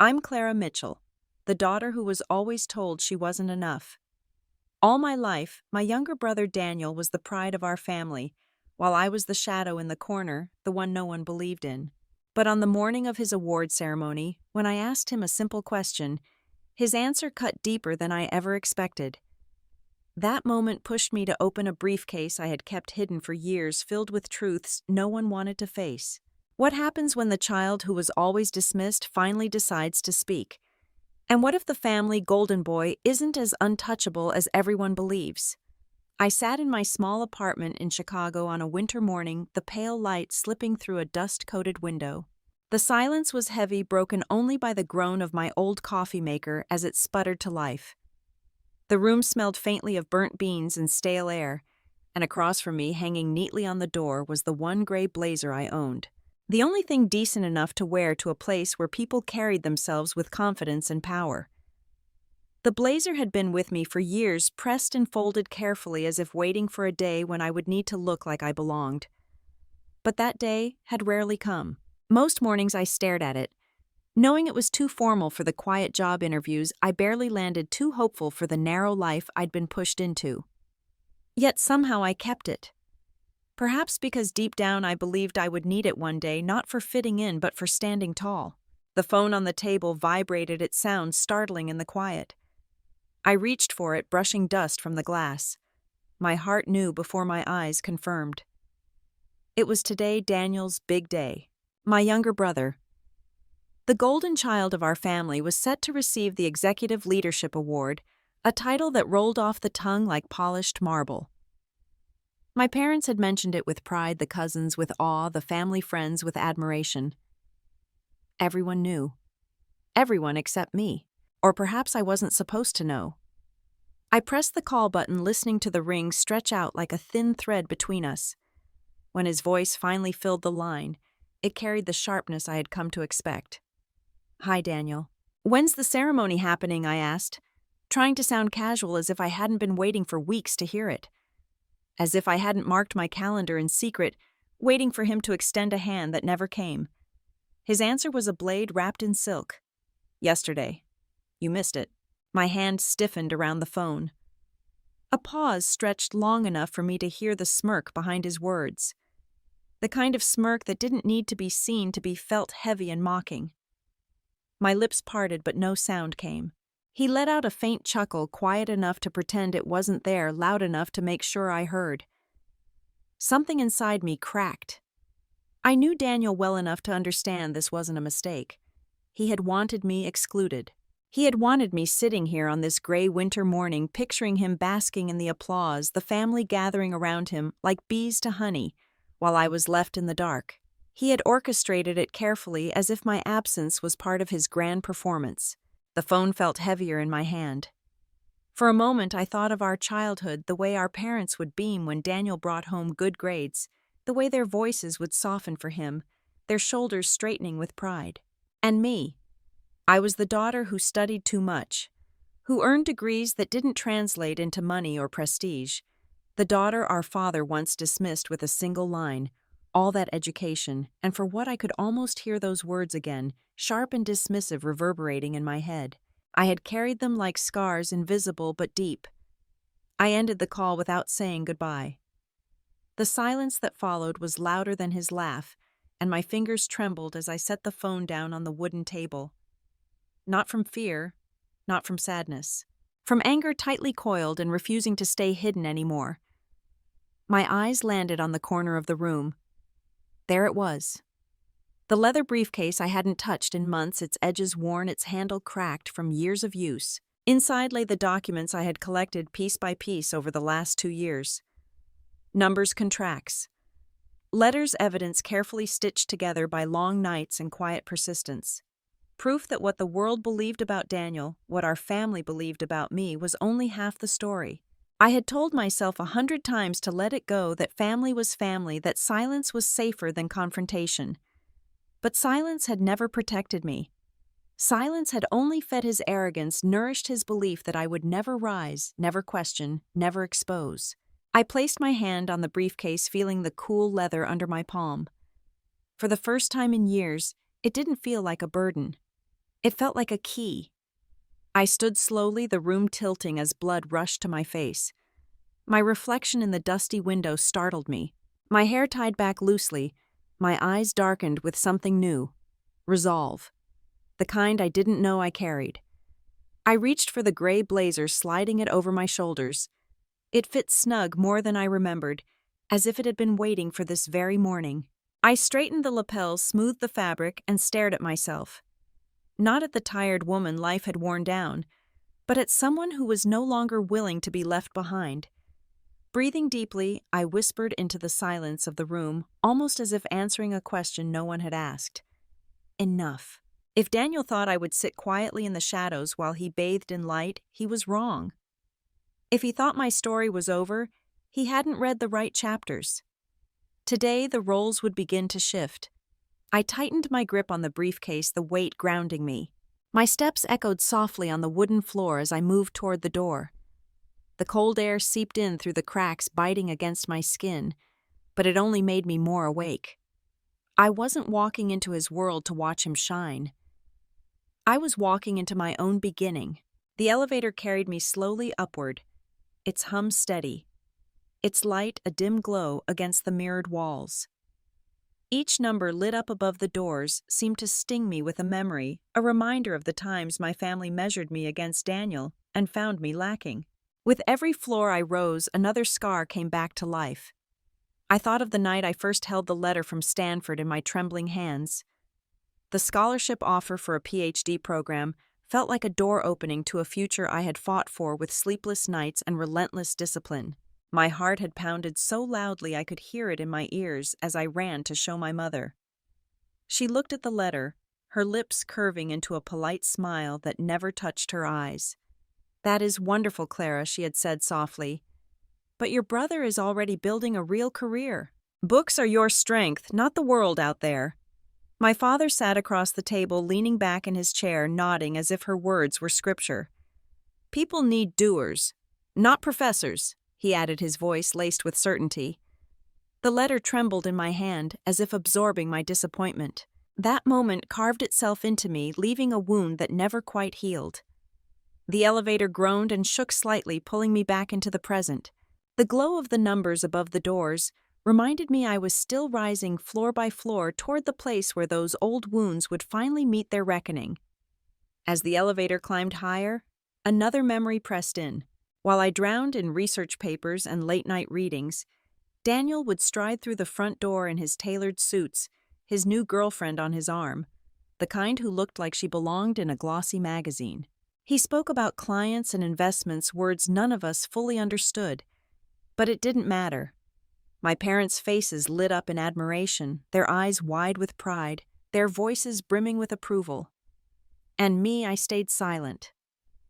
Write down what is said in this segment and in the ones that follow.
I'm Clara Mitchell, the daughter who was always told she wasn't enough. All my life, my younger brother Daniel was the pride of our family, while I was the shadow in the corner, the one no one believed in. But on the morning of his award ceremony, when I asked him a simple question, his answer cut deeper than I ever expected. That moment pushed me to open a briefcase I had kept hidden for years, filled with truths no one wanted to face. What happens when the child who was always dismissed finally decides to speak? And what if the family golden boy isn't as untouchable as everyone believes? I sat in my small apartment in Chicago on a winter morning, the pale light slipping through a dust-coated window. The silence was heavy, broken only by the groan of my old coffee maker as it sputtered to life. The room smelled faintly of burnt beans and stale air, and across from me, hanging neatly on the door, was the one gray blazer I owned. The only thing decent enough to wear to a place where people carried themselves with confidence and power. The blazer had been with me for years, pressed and folded carefully as if waiting for a day when I would need to look like I belonged. But that day had rarely come. Most mornings I stared at it. Knowing it was too formal for the quiet job interviews I barely landed, too hopeful for the narrow life I'd been pushed into. Yet somehow I kept it. Perhaps because deep down I believed I would need it one day, not for fitting in but for standing tall. The phone on the table vibrated, its sound startling in the quiet. I reached for it, brushing dust from the glass. My heart knew before my eyes confirmed. It was today Daniel's big day. My younger brother, the golden child of our family, was set to receive the Executive Leadership Award, a title that rolled off the tongue like polished marble. My parents had mentioned it with pride, the cousins with awe, the family friends with admiration. Everyone knew. Everyone except me. Or perhaps I wasn't supposed to know. I pressed the call button, listening to the ring stretch out like a thin thread between us. When his voice finally filled the line, it carried the sharpness I had come to expect. "Hi, Daniel. When's the ceremony happening?" I asked, trying to sound casual, as if I hadn't been waiting for weeks to hear it. As if I hadn't marked my calendar in secret, waiting for him to extend a hand that never came. His answer was a blade wrapped in silk. "Yesterday. You missed it." My hand stiffened around the phone. A pause stretched long enough for me to hear the smirk behind his words. The kind of smirk that didn't need to be seen to be felt, heavy and mocking. My lips parted, but no sound came. He let out a faint chuckle, quiet enough to pretend it wasn't there, loud enough to make sure I heard. Something inside me cracked. I knew Daniel well enough to understand this wasn't a mistake. He had wanted me excluded. He had wanted me sitting here on this gray winter morning, picturing him basking in the applause, the family gathering around him like bees to honey, while I was left in the dark. He had orchestrated it carefully, as if my absence was part of his grand performance. The phone felt heavier in my hand. For a moment I thought of our childhood, the way our parents would beam when Daniel brought home good grades, the way their voices would soften for him, their shoulders straightening with pride. And me. I was the daughter who studied too much, who earned degrees that didn't translate into money or prestige. The daughter our father once dismissed with a single line, "All that education," and for what I could almost hear those words again, sharp and dismissive, reverberating in my head. I had carried them like scars, invisible but deep. I ended the call without saying goodbye. The silence that followed was louder than his laugh, and my fingers trembled as I set the phone down on the wooden table. Not from fear, not from sadness. From anger tightly coiled and refusing to stay hidden anymore. My eyes landed on the corner of the room. There it was. The leather briefcase I hadn't touched in months, its edges worn, its handle cracked from years of use. Inside lay the documents I had collected piece by piece over the last 2 years. Numbers, contracts. Letters, evidence carefully stitched together by long nights and quiet persistence. Proof that what the world believed about Daniel, what our family believed about me, was only half the story. I had told myself 100 times to let it go, that family was family, that silence was safer than confrontation. But silence had never protected me. Silence had only fed his arrogance, nourished his belief that I would never rise, never question, never expose. I placed my hand on the briefcase, feeling the cool leather under my palm. For the first time in years, it didn't feel like a burden. It felt like a key. I stood slowly, the room tilting as blood rushed to my face. My reflection in the dusty window startled me. My hair tied back loosely, my eyes darkened with something new. Resolve. The kind I didn't know I carried. I reached for the gray blazer, sliding it over my shoulders. It fit snug more than I remembered, as if it had been waiting for this very morning. I straightened the lapels, smoothed the fabric, and stared at myself. Not at the tired woman life had worn down, but at someone who was no longer willing to be left behind. Breathing deeply, I whispered into the silence of the room, almost as if answering a question no one had asked. Enough. If Daniel thought I would sit quietly in the shadows while he bathed in light, he was wrong. If he thought my story was over, he hadn't read the right chapters. Today, the roles would begin to shift. I tightened my grip on the briefcase, the weight grounding me. My steps echoed softly on the wooden floor as I moved toward the door. The cold air seeped in through the cracks, biting against my skin, but it only made me more awake. I wasn't walking into his world to watch him shine. I was walking into my own beginning. The elevator carried me slowly upward, its hum steady, its light a dim glow against the mirrored walls. Each number lit up above the doors seemed to sting me with a memory, a reminder of the times my family measured me against Daniel and found me lacking. With every floor I rose, another scar came back to life. I thought of the night I first held the letter from Stanford in my trembling hands. The scholarship offer for a PhD program felt like a door opening to a future I had fought for with sleepless nights and relentless discipline. My heart had pounded so loudly I could hear it in my ears as I ran to show my mother. She looked at the letter, her lips curving into a polite smile that never touched her eyes. "That is wonderful, Clara," she had said softly. "But your brother is already building a real career. Books are your strength, not the world out there." My father sat across the table, leaning back in his chair, nodding as if her words were scripture. "People need doers, not professors," he added, his voice laced with certainty. The letter trembled in my hand, as if absorbing my disappointment. That moment carved itself into me, leaving a wound that never quite healed. The elevator groaned and shook slightly, pulling me back into the present. The glow of the numbers above the doors reminded me I was still rising floor by floor toward the place where those old wounds would finally meet their reckoning. As the elevator climbed higher, another memory pressed in. While I drowned in research papers and late-night readings, Daniel would stride through the front door in his tailored suits, his new girlfriend on his arm, the kind who looked like she belonged in a glossy magazine. He spoke about clients and investments, words none of us fully understood. But it didn't matter. My parents' faces lit up in admiration, their eyes wide with pride, their voices brimming with approval. And me, I stayed silent.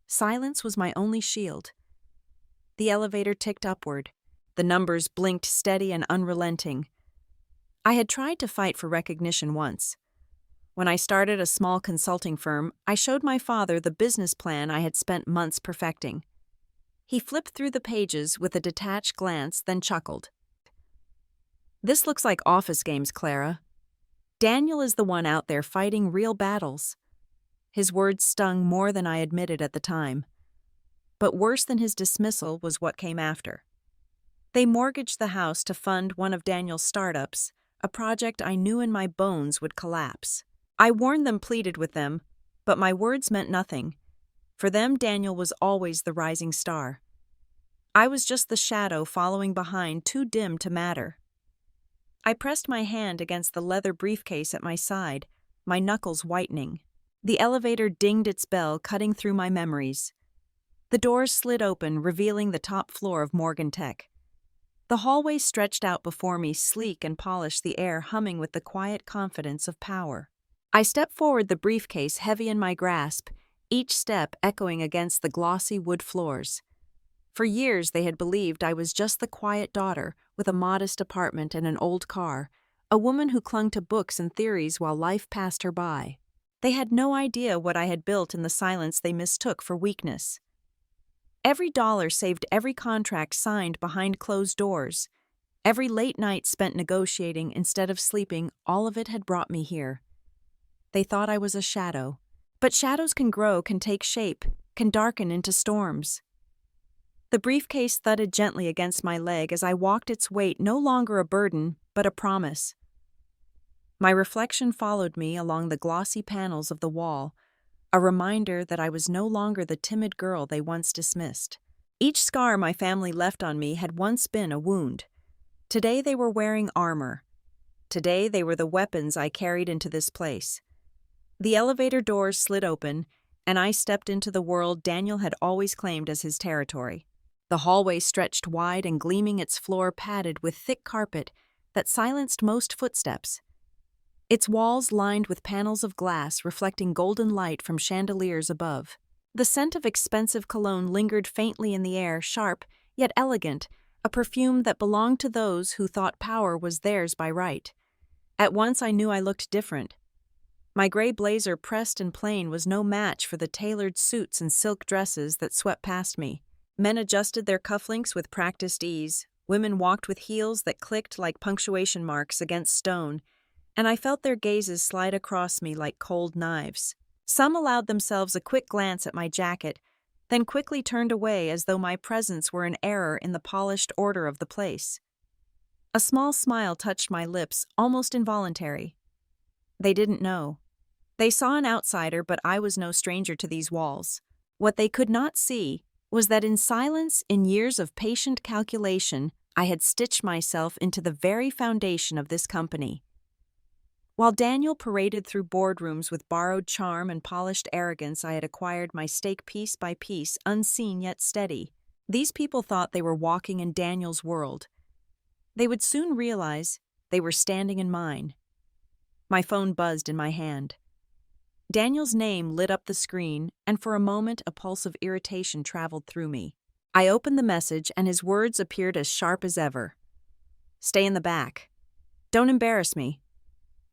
Silence was my only shield. The elevator ticked upward. The numbers blinked steady and unrelenting. I had tried to fight for recognition once. When I started a small consulting firm, I showed my father the business plan I had spent months perfecting. He flipped through the pages with a detached glance, then chuckled. "This looks like office games, Clara. Daniel is the one out there fighting real battles." His words stung more than I admitted at the time. But worse than his dismissal was what came after. They mortgaged the house to fund one of Daniel's startups, a project I knew in my bones would collapse. I warned them, pleaded with them, but my words meant nothing. For them, Daniel was always the rising star. I was just the shadow following behind, too dim to matter. I pressed my hand against the leather briefcase at my side, my knuckles whitening. The elevator dinged its bell, cutting through my memories. The doors slid open, revealing the top floor of Morgan Tech. The hallway stretched out before me, sleek and polished, the air humming with the quiet confidence of power. I stepped forward, the briefcase heavy in my grasp, each step echoing against the glossy wood floors. For years they had believed I was just the quiet daughter with a modest apartment and an old car, a woman who clung to books and theories while life passed her by. They had no idea what I had built in the silence they mistook for weakness. Every dollar saved, every contract signed behind closed doors, every late night spent negotiating instead of sleeping, all of it had brought me here. They thought I was a shadow, But shadows can grow, can take shape, can darken into storms. The briefcase thudded gently against my leg as I walked, its weight no longer a burden, but a promise. My reflection followed me along the glossy panels of the wall, a reminder that I was no longer the timid girl they once dismissed. Each scar my family left on me had once been a wound. Today they were wearing armor. Today they were the weapons I carried into this place. The elevator doors slid open, and I stepped into the world Daniel had always claimed as his territory. The hallway stretched wide and gleaming, its floor padded with thick carpet that silenced most footsteps. Its walls lined with panels of glass reflecting golden light from chandeliers above. The scent of expensive cologne lingered faintly in the air, sharp yet elegant, a perfume that belonged to those who thought power was theirs by right. At once I knew I looked different. My gray blazer, pressed and plain, was no match for the tailored suits and silk dresses that swept past me. Men adjusted their cufflinks with practiced ease, women walked with heels that clicked like punctuation marks against stone, and I felt their gazes slide across me like cold knives. Some allowed themselves a quick glance at my jacket, then quickly turned away as though my presence were an error in the polished order of the place. A small smile touched my lips, almost involuntary. They didn't know. They saw an outsider, but I was no stranger to these walls. What they could not see was that in silence, in years of patient calculation, I had stitched myself into the very foundation of this company. While Daniel paraded through boardrooms with borrowed charm and polished arrogance, I had acquired my stake piece by piece, unseen yet steady. These people thought they were walking in Daniel's world. They would soon realize they were standing in mine. My phone buzzed in my hand. Daniel's name lit up the screen, and for a moment a pulse of irritation traveled through me. I opened the message, and his words appeared as sharp as ever. "Stay in the back. Don't embarrass me."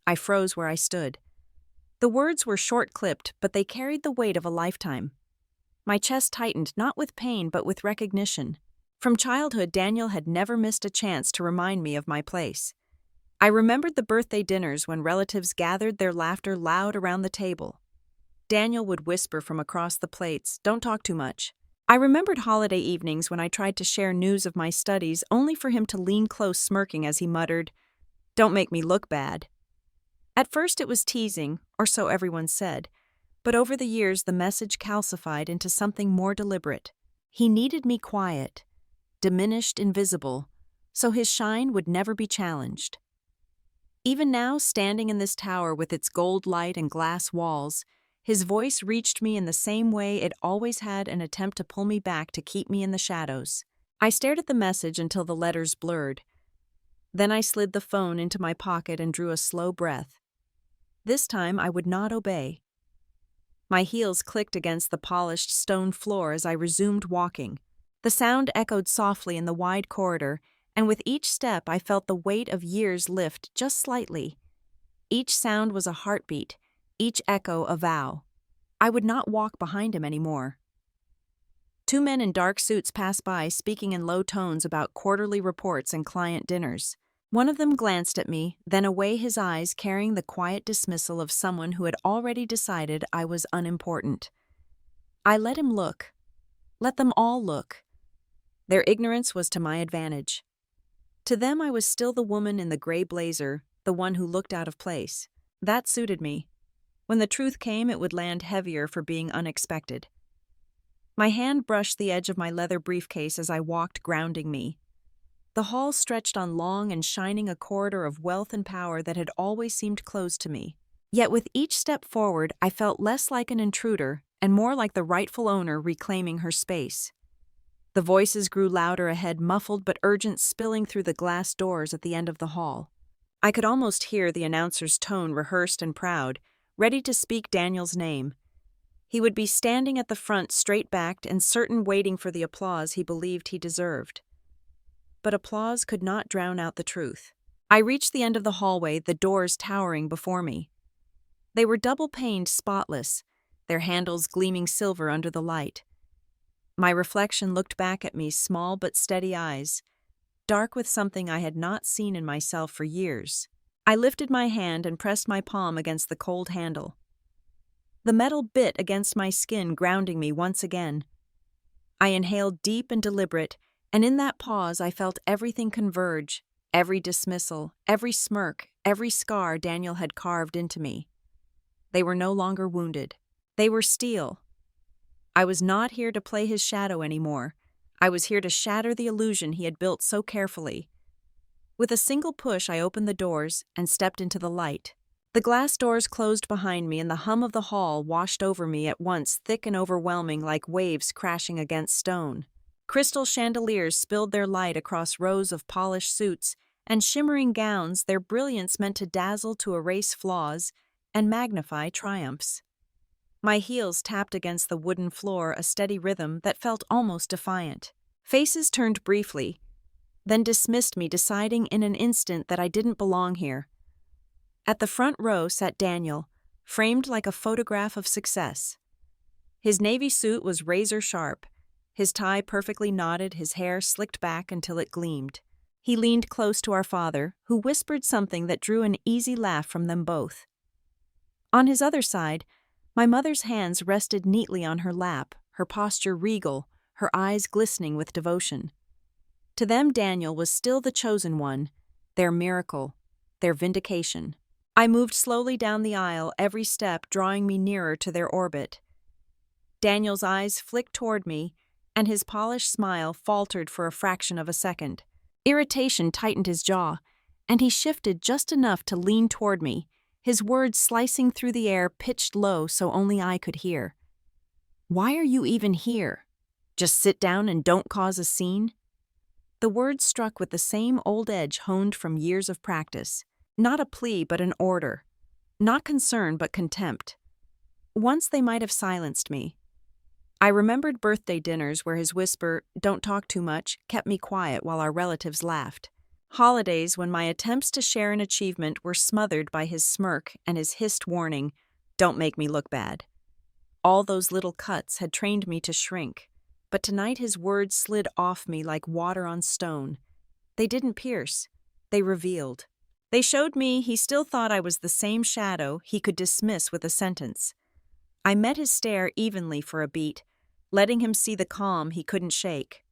I froze where I stood. The words were short-clipped, but they carried the weight of a lifetime. My chest tightened, not with pain, but with recognition. From childhood, Daniel had never missed a chance to remind me of my place. I remembered the birthday dinners when relatives gathered, their laughter loud around the table. Daniel would whisper from across the plates, "Don't talk too much." I remembered holiday evenings when I tried to share news of my studies, only for him to lean close, smirking as he muttered, "Don't make me look bad." At first it was teasing, or so everyone said, but over the years the message calcified into something more deliberate. He needed me quiet, diminished, invisible, so his shine would never be challenged. Even now, standing in this tower with its gold light and glass walls, his voice reached me in the same way it always had, an attempt to pull me back, to keep me in the shadows. I stared at the message until the letters blurred. Then I slid the phone into my pocket and drew a slow breath. This time I would not obey. My heels clicked against the polished stone floor as I resumed walking. The sound echoed softly in the wide corridor, and with each step I felt the weight of years lift just slightly. Each sound was a heartbeat, each echo a vow. I would not walk behind him anymore. Two men in dark suits passed by, speaking in low tones about quarterly reports and client dinners. One of them glanced at me, then away, his eyes carrying the quiet dismissal of someone who had already decided I was unimportant. I let him look. Let them all look. Their ignorance was to my advantage. To them I was still the woman in the gray blazer, the one who looked out of place. That suited me. When the truth came, it would land heavier for being unexpected. My hand brushed the edge of my leather briefcase as I walked, grounding me. The hall stretched on long and shining, a corridor of wealth and power that had always seemed closed to me. Yet with each step forward, I felt less like an intruder and more like the rightful owner reclaiming her space. The voices grew louder ahead, muffled but urgent, spilling through the glass doors at the end of the hall. I could almost hear the announcer's tone, rehearsed and proud, ready to speak Daniel's name. He would be standing at the front, straight-backed and certain, waiting for the applause he believed he deserved. But applause could not drown out the truth. I reached the end of the hallway, the doors towering before me. They were double-paned, spotless, their handles gleaming silver under the light. My reflection looked back at me, small but steady eyes, dark with something I had not seen in myself for years. I lifted my hand and pressed my palm against the cold handle. The metal bit against my skin, grounding me once again. I inhaled deep and deliberate, and in that pause I felt everything converge, every dismissal, every smirk, every scar Daniel had carved into me. They were no longer wounded. They were steel. I was not here to play his shadow anymore. I was here to shatter the illusion he had built so carefully. With a single push, I opened the doors and stepped into the light. The glass doors closed behind me, and the hum of the hall washed over me at once, thick and overwhelming like waves crashing against stone. Crystal chandeliers spilled their light across rows of polished suits and shimmering gowns, their brilliance meant to dazzle, to erase flaws and magnify triumphs. My heels tapped against the wooden floor, a steady rhythm that felt almost defiant. Faces turned briefly, then dismissed me, deciding in an instant that I didn't belong here. At the front row sat Daniel, framed like a photograph of success. His navy suit was razor sharp, his tie perfectly knotted, his hair slicked back until it gleamed. He leaned close to our father, who whispered something that drew an easy laugh from them both. On his other side, my mother's hands rested neatly on her lap, her posture regal, her eyes glistening with devotion. To them, Daniel was still the chosen one, their miracle, their vindication. I moved slowly down the aisle, every step drawing me nearer to their orbit. Daniel's eyes flicked toward me, and his polished smile faltered for a fraction of a second. Irritation tightened his jaw, and he shifted just enough to lean toward me, his words slicing through the air, pitched low so only I could hear. "Why are you even here? Just sit down and don't cause a scene?" The words struck with the same old edge honed from years of practice. Not a plea, but an order. Not concern, but contempt. Once they might have silenced me. I remembered birthday dinners where his whisper, "Don't talk too much," kept me quiet while our relatives laughed. Holidays when my attempts to share an achievement were smothered by his smirk and his hissed warning, "Don't make me look bad." All those little cuts had trained me to shrink, but tonight his words slid off me like water on stone. They didn't pierce, they revealed. They showed me he still thought I was the same shadow he could dismiss with a sentence. I met his stare evenly for a beat, letting him see the calm he couldn't shake.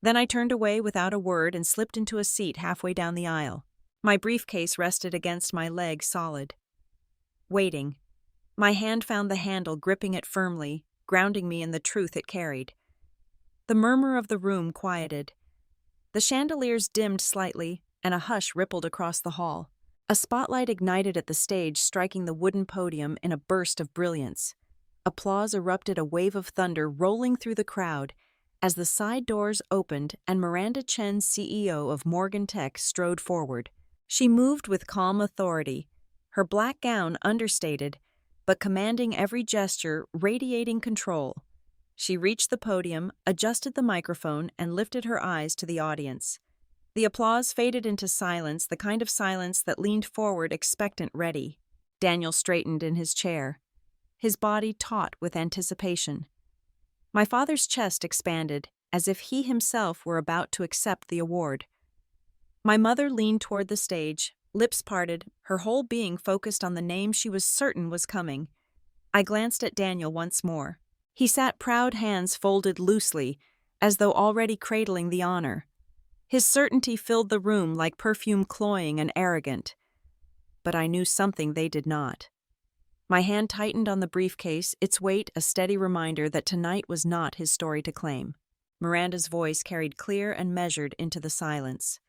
Then I turned away without a word and slipped into a seat halfway down the aisle. My briefcase rested against my leg, solid. Waiting. My hand found the handle, gripping it firmly, grounding me in the truth it carried. The murmur of the room quieted. The chandeliers dimmed slightly, and a hush rippled across the hall. A spotlight ignited at the stage, striking the wooden podium in a burst of brilliance. Applause erupted, a wave of thunder rolling through the crowd as the side doors opened and Miranda Chen, CEO of Morgan Tech, strode forward. She moved with calm authority, her black gown understated, but commanding every gesture, radiating control. She reached the podium, adjusted the microphone, and lifted her eyes to the audience. The applause faded into silence, the kind of silence that leaned forward, expectant, ready. Daniel straightened in his chair, his body taut with anticipation. My father's chest expanded, as if he himself were about to accept the award. My mother leaned toward the stage, lips parted, her whole being focused on the name she was certain was coming. I glanced at Daniel once more. He sat, proud hands folded loosely, as though already cradling the honor. His certainty filled the room like perfume, cloying and arrogant. But I knew something they did not. My hand tightened on the briefcase, its weight a steady reminder that tonight was not his story to claim. Miranda's voice carried clear and measured into the silence.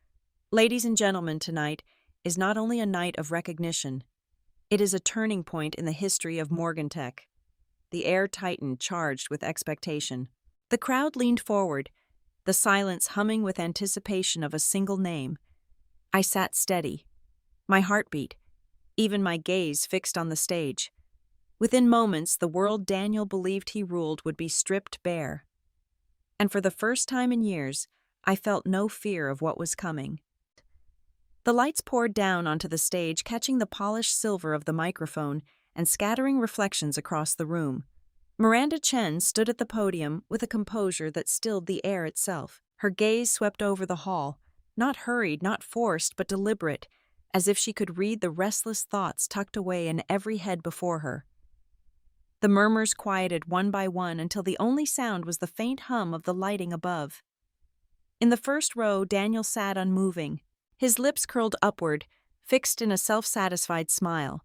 "Ladies and gentlemen, tonight is not only a night of recognition, it is a turning point in the history of Morgan Tech." The air tightened, charged with expectation. The crowd leaned forward, the silence humming with anticipation of a single name. I sat steady, my heartbeat, even my gaze fixed on the stage. Within moments, the world Daniel believed he ruled would be stripped bare. And for the first time in years, I felt no fear of what was coming. The lights poured down onto the stage, catching the polished silver of the microphone and scattering reflections across the room. Miranda Chen stood at the podium with a composure that stilled the air itself. Her gaze swept over the hall, not hurried, not forced, but deliberate, as if she could read the restless thoughts tucked away in every head before her. The murmurs quieted one by one until the only sound was the faint hum of the lighting above. In the first row, Daniel sat unmoving, his lips curled upward, fixed in a self-satisfied smile.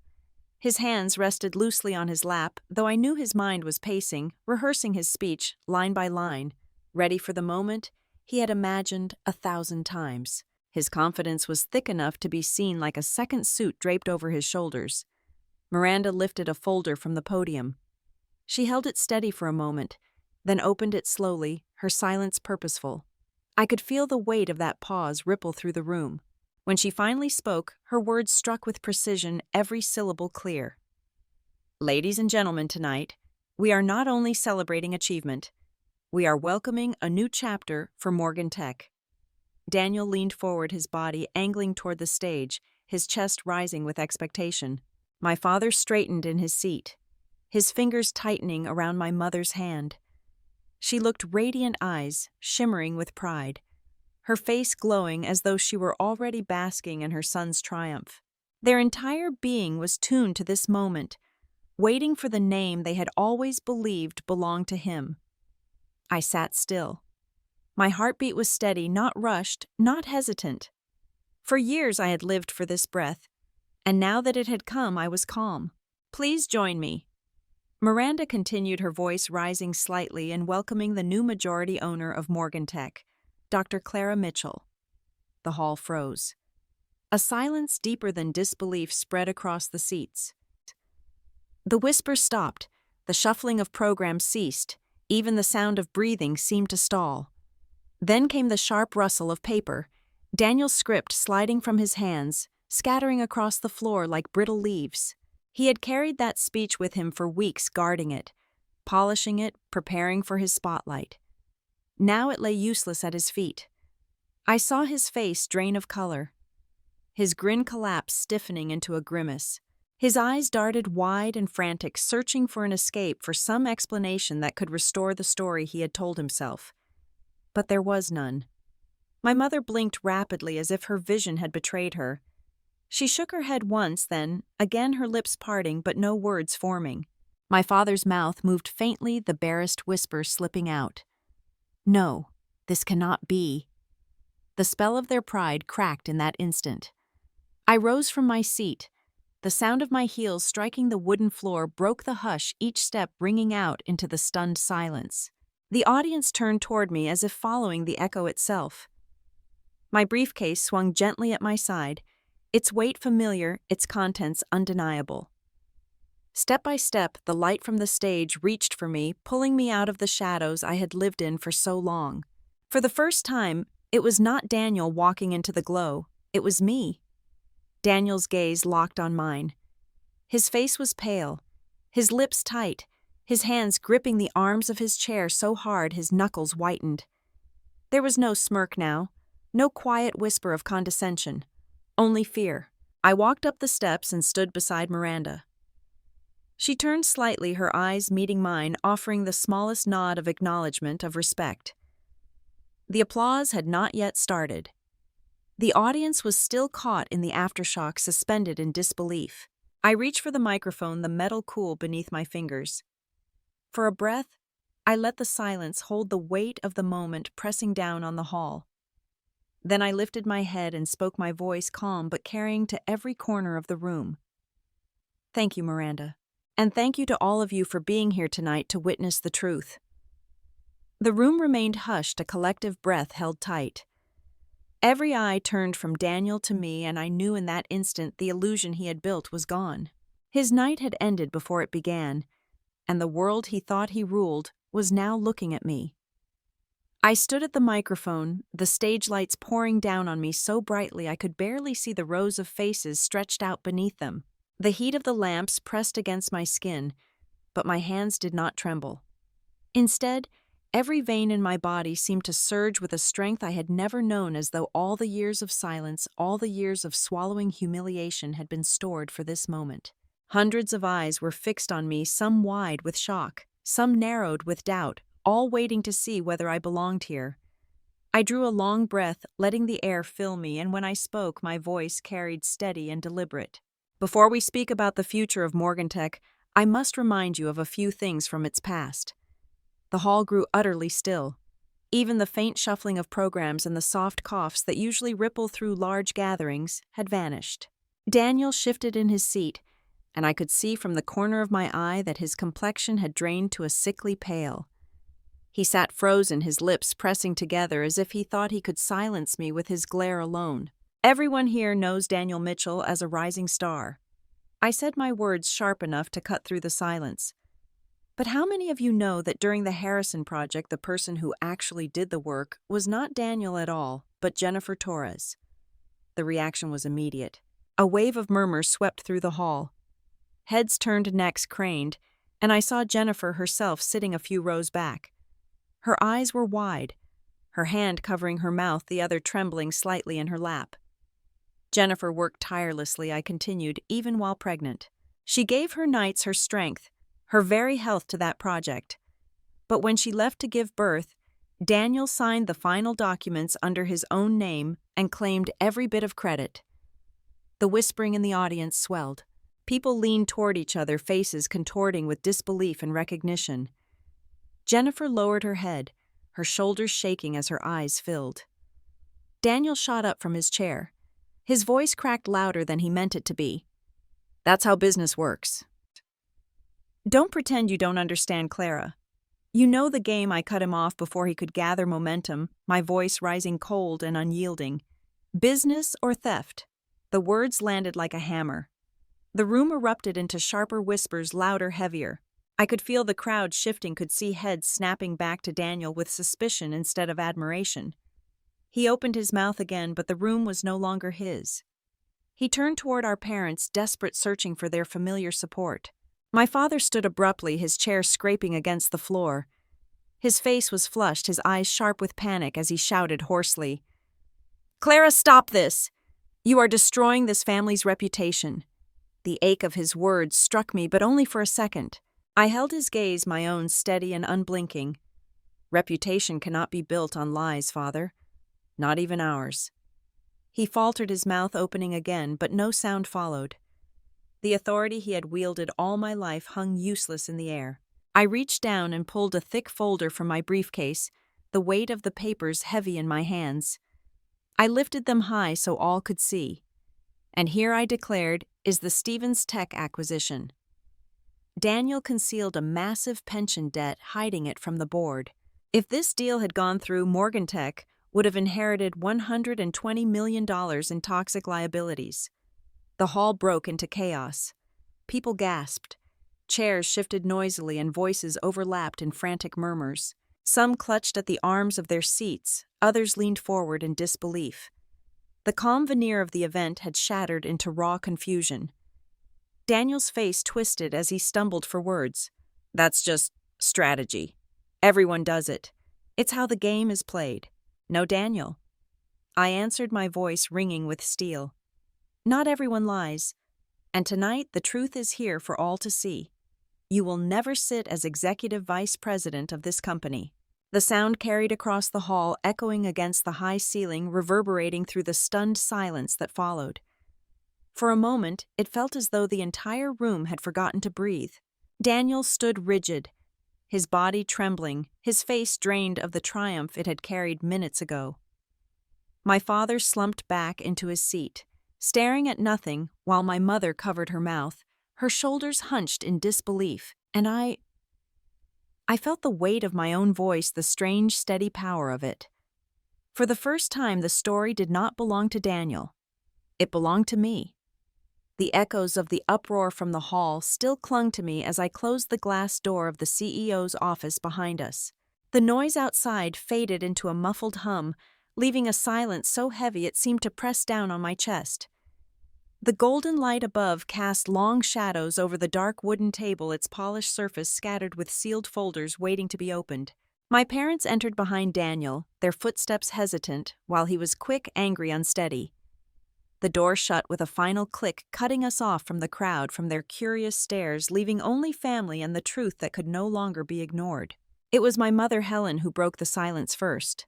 His hands rested loosely on his lap, though I knew his mind was pacing, rehearsing his speech, line by line, ready for the moment he had imagined 1,000 times. His confidence was thick enough to be seen like a second suit draped over his shoulders. Miranda lifted a folder from the podium. She held it steady for a moment, then opened it slowly, her silence purposeful. I could feel the weight of that pause ripple through the room. When she finally spoke, her words struck with precision, every syllable clear. Ladies and gentlemen, tonight, we are not only celebrating achievement, we are welcoming a new chapter for Morgan Tech. Daniel leaned forward, his body angling toward the stage, his chest rising with expectation. My father straightened in his seat, his fingers tightening around my mother's hand. She looked radiant eyes, shimmering with pride, her face glowing as though she were already basking in her son's triumph. Their entire being was tuned to this moment, waiting for the name they had always believed belonged to him. I sat still. My heartbeat was steady, not rushed, not hesitant. For years I had lived for this breath, and now that it had come, I was calm. Please join me. Miranda continued, her voice rising slightly and welcoming the new majority owner of Morgan Tech, Dr. Clara Mitchell. The hall froze. A silence deeper than disbelief spread across the seats. The whispers stopped, the shuffling of programs ceased, even the sound of breathing seemed to stall. Then came the sharp rustle of paper, Daniel's script sliding from his hands, scattering across the floor like brittle leaves. He had carried that speech with him for weeks, guarding it, polishing it, preparing for his spotlight. Now it lay useless at his feet. I saw his face drain of color. His grin collapsed, stiffening into a grimace. His eyes darted wide and frantic, searching for an escape, for some explanation that could restore the story he had told himself. But there was none. My mother blinked rapidly as if her vision had betrayed her. She shook her head once, then, again her lips parting but no words forming. My father's mouth moved faintly, the barest whisper slipping out. No, this cannot be. The spell of their pride cracked in that instant. I rose from my seat. The sound of my heels striking the wooden floor broke the hush, each step ringing out into the stunned silence. The audience turned toward me as if following the echo itself. My briefcase swung gently at my side, its weight familiar, its contents undeniable. Step by step, the light from the stage reached for me, pulling me out of the shadows I had lived in for so long. For the first time, it was not Daniel walking into the glow, it was me. Daniel's gaze locked on mine. His face was pale, his lips tight, his hands gripping the arms of his chair so hard his knuckles whitened. There was no smirk now, no quiet whisper of condescension, only fear. I walked up the steps and stood beside Miranda. She turned slightly, her eyes meeting mine, offering the smallest nod of acknowledgement, of respect. The applause had not yet started. The audience was still caught in the aftershock, suspended in disbelief. I reached for the microphone, the metal cool beneath my fingers. For a breath, I let the silence hold the weight of the moment pressing down on the hall. Then I lifted my head and spoke, my voice calm but carrying to every corner of the room. Thank you, Miranda. And thank you to all of you for being here tonight to witness the truth. The room remained hushed, a collective breath held tight. Every eye turned from Daniel to me, and I knew in that instant the illusion he had built was gone. His night had ended before it began, and the world he thought he ruled was now looking at me. I stood at the microphone, the stage lights pouring down on me so brightly I could barely see the rows of faces stretched out beneath them. The heat of the lamps pressed against my skin, but my hands did not tremble. Instead, every vein in my body seemed to surge with a strength I had never known, as though all the years of silence, all the years of swallowing humiliation had been stored for this moment. Hundreds of eyes were fixed on me, some wide with shock, some narrowed with doubt, all waiting to see whether I belonged here. I drew a long breath, letting the air fill me, and when I spoke, my voice carried steady and deliberate. Before we speak about the future of Morgan Tech, I must remind you of a few things from its past. The hall grew utterly still. Even the faint shuffling of programs and the soft coughs that usually ripple through large gatherings had vanished. Daniel shifted in his seat, and I could see from the corner of my eye that his complexion had drained to a sickly pale. He sat frozen, his lips pressing together as if he thought he could silence me with his glare alone. Everyone here knows Daniel Mitchell as a rising star. I said my words sharp enough to cut through the silence. But how many of you know that during the Harrison project the person who actually did the work was not Daniel at all, but Jennifer Torres? The reaction was immediate. A wave of murmurs swept through the hall. Heads turned, necks craned, and I saw Jennifer herself sitting a few rows back. Her eyes were wide, her hand covering her mouth, the other trembling slightly in her lap. Jennifer worked tirelessly, I continued, even while pregnant. She gave her nights her strength, her very health to that project. But when she left to give birth, Daniel signed the final documents under his own name and claimed every bit of credit. The whispering in the audience swelled. People leaned toward each other, faces contorting with disbelief and recognition. Jennifer lowered her head, her shoulders shaking as her eyes filled. Daniel shot up from his chair. His voice cracked louder than he meant it to be. That's how business works. Don't pretend you don't understand, Clara. You know the game. I cut him off before he could gather momentum, my voice rising cold and unyielding. Business or theft? The words landed like a hammer. The room erupted into sharper whispers, louder, heavier. I could feel the crowd shifting, could see heads snapping back to Daniel with suspicion instead of admiration. He opened his mouth again, but the room was no longer his. He turned toward our parents, desperate, searching for their familiar support. My father stood abruptly, his chair scraping against the floor. His face was flushed, his eyes sharp with panic as he shouted hoarsely, "Clara, stop this! You are destroying this family's reputation." The ache of his words struck me, but only for a second. I held his gaze, my own steady and unblinking. Reputation cannot be built on lies, Father. Not even ours. He faltered, his mouth opening again, but no sound followed. The authority he had wielded all my life hung useless in the air. I reached down and pulled a thick folder from my briefcase, the weight of the papers heavy in my hands. I lifted them high so all could see. And here, I declared, is the Stevens Tech acquisition. Daniel concealed a massive pension debt, hiding it from the board. If this deal had gone through, Morgan Tech would have inherited $120 million in toxic liabilities. The hall broke into chaos. People gasped. Chairs shifted noisily and voices overlapped in frantic murmurs. Some clutched at the arms of their seats, others leaned forward in disbelief. The calm veneer of the event had shattered into raw confusion. Daniel's face twisted as he stumbled for words. That's just strategy. Everyone does it. It's how the game is played. No, Daniel. I answered, my voice ringing with steel. Not everyone lies. And tonight the truth is here for all to see. You will never sit as executive vice president of this company. The sound carried across the hall, echoing against the high ceiling, reverberating through the stunned silence that followed. For a moment, it felt as though the entire room had forgotten to breathe. Daniel stood rigid, his body trembling, his face drained of the triumph it had carried minutes ago. My father slumped back into his seat, staring at nothing while my mother covered her mouth, her shoulders hunched in disbelief, and I felt the weight of my own voice, the strange, steady power of it. For the first time, the story did not belong to Daniel. It belonged to me. The echoes of the uproar from the hall still clung to me as I closed the glass door of the CEO's office behind us. The noise outside faded into a muffled hum, leaving a silence so heavy it seemed to press down on my chest. The golden light above cast long shadows over the dark wooden table, its polished surface scattered with sealed folders waiting to be opened. My parents entered behind Daniel, their footsteps hesitant, while he was quick, angry, unsteady. The door shut with a final click, cutting us off from the crowd, from their curious stares, leaving only family and the truth that could no longer be ignored. It was my mother, Helen, who broke the silence first.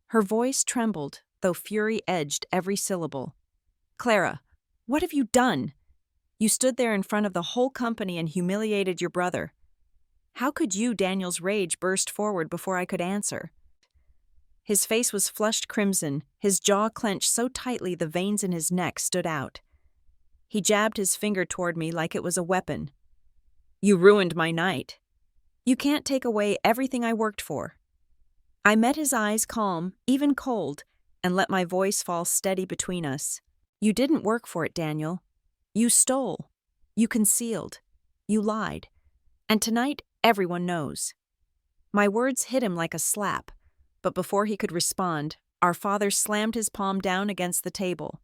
Her voice trembled, though fury edged every syllable. "Clara, what have you done? You stood there in front of the whole company and humiliated your brother. How could you?" Daniel's rage burst forward before I could answer. His face was flushed crimson, his jaw clenched so tightly the veins in his neck stood out. He jabbed his finger toward me like it was a weapon. "You ruined my night. You can't take away everything I worked for." I met his eyes calm, even cold, and let my voice fall steady between us. "You didn't work for it, Daniel. You stole. You concealed. You lied. And tonight, everyone knows." My words hit him like a slap, but before he could respond, our father slammed his palm down against the table.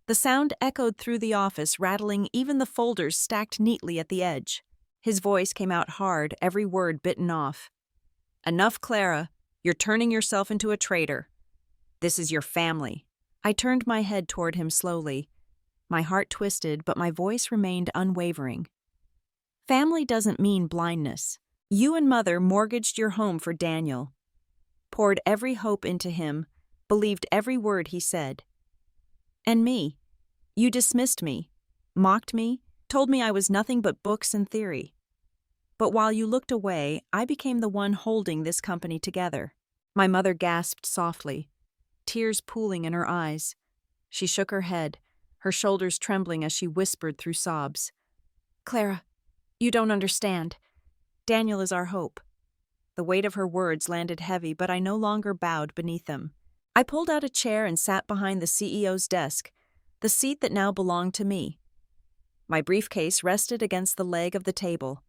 The sound echoed through the office, rattling even the folders stacked neatly at the edge. His voice came out hard, every word bitten off. "Enough, Clara. You're turning yourself into a traitor. This is your family." I turned my head toward him slowly. My heart twisted, but my voice remained unwavering. "Family doesn't mean blindness. You and Mother mortgaged your home for Daniel. Poured every hope into him, believed every word he said. And me. You dismissed me, mocked me, told me I was nothing but books and theory. But while you looked away, I became the one holding this company together." My mother gasped softly, tears pooling in her eyes. She shook her head, her shoulders trembling as she whispered through sobs. "Clara, you don't understand. Daniel is our hope." The weight of her words landed heavy, but I no longer bowed beneath them. I pulled out a chair and sat behind the CEO's desk, the seat that now belonged to me. My briefcase rested against the leg of the table.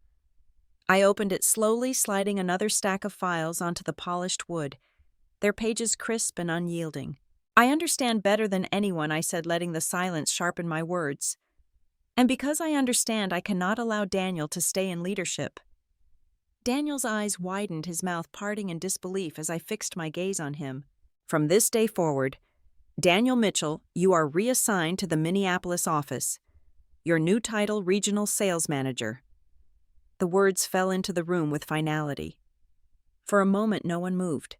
I opened it slowly, sliding another stack of files onto the polished wood, their pages crisp and unyielding. "I understand better than anyone," I said, letting the silence sharpen my words. "And because I understand, I cannot allow Daniel to stay in leadership." Daniel's eyes widened, his mouth parting in disbelief as I fixed my gaze on him. "From this day forward, Daniel Mitchell, you are reassigned to the Minneapolis office. Your new title, Regional Sales Manager." The words fell into the room with finality. For a moment, no one moved.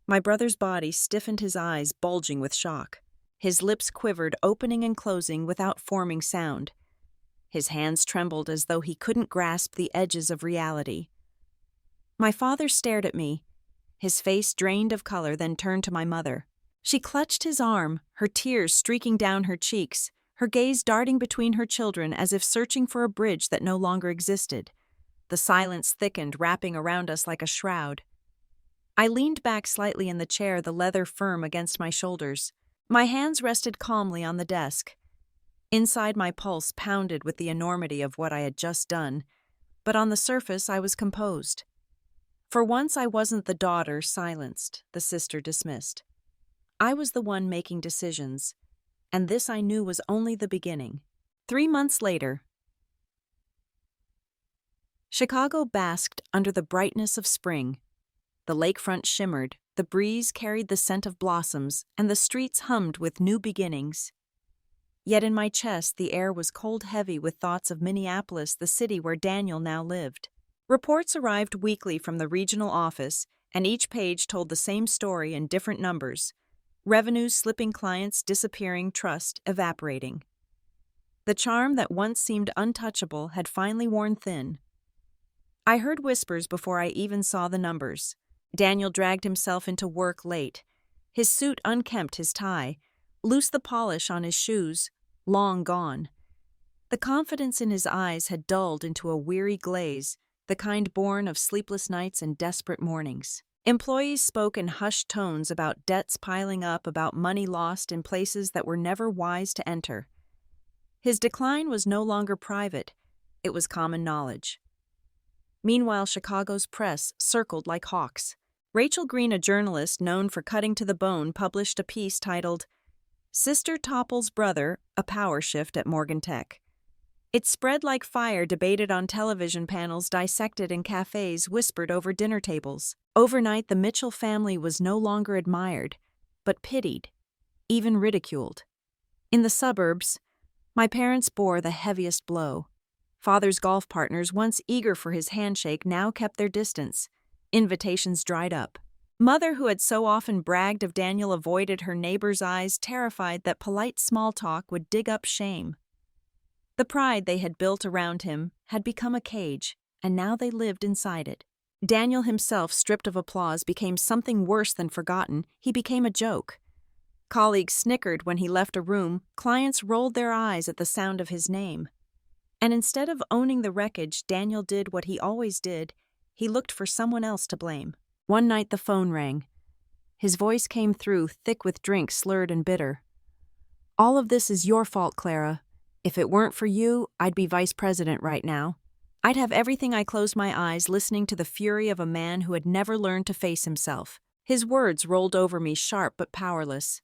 My brother's body stiffened, his eyes bulging with shock. His lips quivered, opening and closing without forming sound. His hands trembled as though he couldn't grasp the edges of reality. My father stared at me, his face drained of color, then turned to my mother. She clutched his arm, her tears streaking down her cheeks, her gaze darting between her children as if searching for a bridge that no longer existed. The silence thickened, wrapping around us like a shroud. I leaned back slightly in the chair, the leather firm against my shoulders. My hands rested calmly on the desk. Inside, my pulse pounded with the enormity of what I had just done, but on the surface I was composed. For once I wasn't the daughter silenced, the sister dismissed. I was the one making decisions, and this I knew was only the beginning. 3 months later, Chicago basked under the brightness of spring. The lakefront shimmered, the breeze carried the scent of blossoms, and the streets hummed with new beginnings. Yet in my chest the air was cold heavy with thoughts of Minneapolis, the city where Daniel now lived. Reports arrived weekly from the regional office, and each page told the same story in different numbers. Revenues slipping, clients disappearing, trust evaporating. The charm that once seemed untouchable had finally worn thin. I heard whispers before I even saw the numbers. Daniel dragged himself into work late. His suit unkempt, his tie, loose the polish on his shoes, long gone. The confidence in his eyes had dulled into a weary glaze, the kind born of sleepless nights and desperate mornings. Employees spoke in hushed tones about debts piling up, about money lost in places that were never wise to enter. His decline was no longer private, it was common knowledge. Meanwhile, Chicago's press circled like hawks. Rachel Green, a journalist known for cutting to the bone, published a piece titled, "Sister Topples Brother, a Power Shift at Morgan Tech." It spread like fire, debated on television panels, dissected in cafes, whispered over dinner tables. Overnight, the Mitchell family was no longer admired, but pitied, even ridiculed. In the suburbs, my parents bore the heaviest blow. Father's golf partners, once eager for his handshake, now kept their distance. Invitations dried up. Mother, who had so often bragged of Daniel, avoided her neighbor's eyes, terrified that polite small talk would dig up shame. The pride they had built around him had become a cage, and now they lived inside it. Daniel himself, stripped of applause, became something worse than forgotten. He became a joke. Colleagues snickered when he left a room, clients rolled their eyes at the sound of his name. And instead of owning the wreckage, Daniel did what he always did. He looked for someone else to blame. One night the phone rang. His voice came through, thick with drink, slurred and bitter. "All of this is your fault, Clara. If it weren't for you, I'd be vice president right now. I'd have everything." I closed my eyes, listening to the fury of a man who had never learned to face himself. His words rolled over me, sharp but powerless.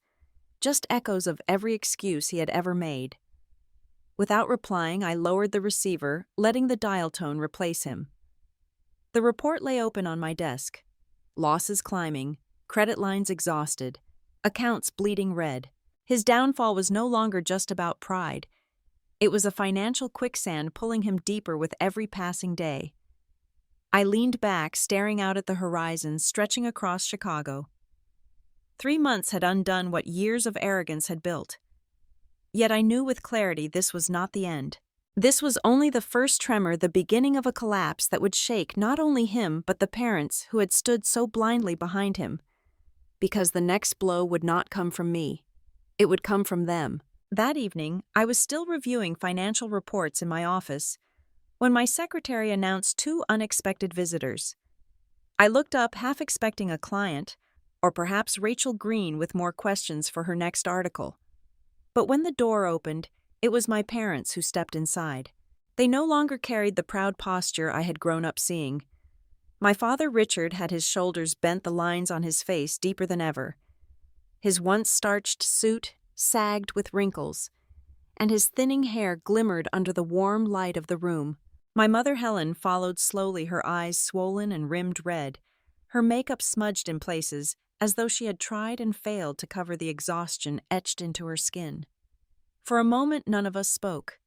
Just echoes of every excuse he had ever made. Without replying, I lowered the receiver, letting the dial tone replace him. The report lay open on my desk. Losses climbing, credit lines exhausted, accounts bleeding red. His downfall was no longer just about pride. It was a financial quicksand pulling him deeper with every passing day. I leaned back, staring out at the horizon stretching across Chicago. 3 months had undone what years of arrogance had built. Yet I knew with clarity this was not the end. This was only the first tremor, the beginning of a collapse that would shake not only him but the parents who had stood so blindly behind him. Because the next blow would not come from me. It would come from them. That evening, I was still reviewing financial reports in my office when my secretary announced 2 unexpected visitors. I looked up, half expecting a client, or perhaps Rachel Green with more questions for her next article. But when the door opened, it was my parents who stepped inside. They no longer carried the proud posture I had grown up seeing. My father Richard had his shoulders bent, the lines on his face deeper than ever. His once starched suit sagged with wrinkles, and his thinning hair glimmered under the warm light of the room. My mother Helen followed slowly, her eyes swollen and rimmed red, her makeup smudged in places, as though she had tried and failed to cover the exhaustion etched into her skin. For a moment, none of us spoke.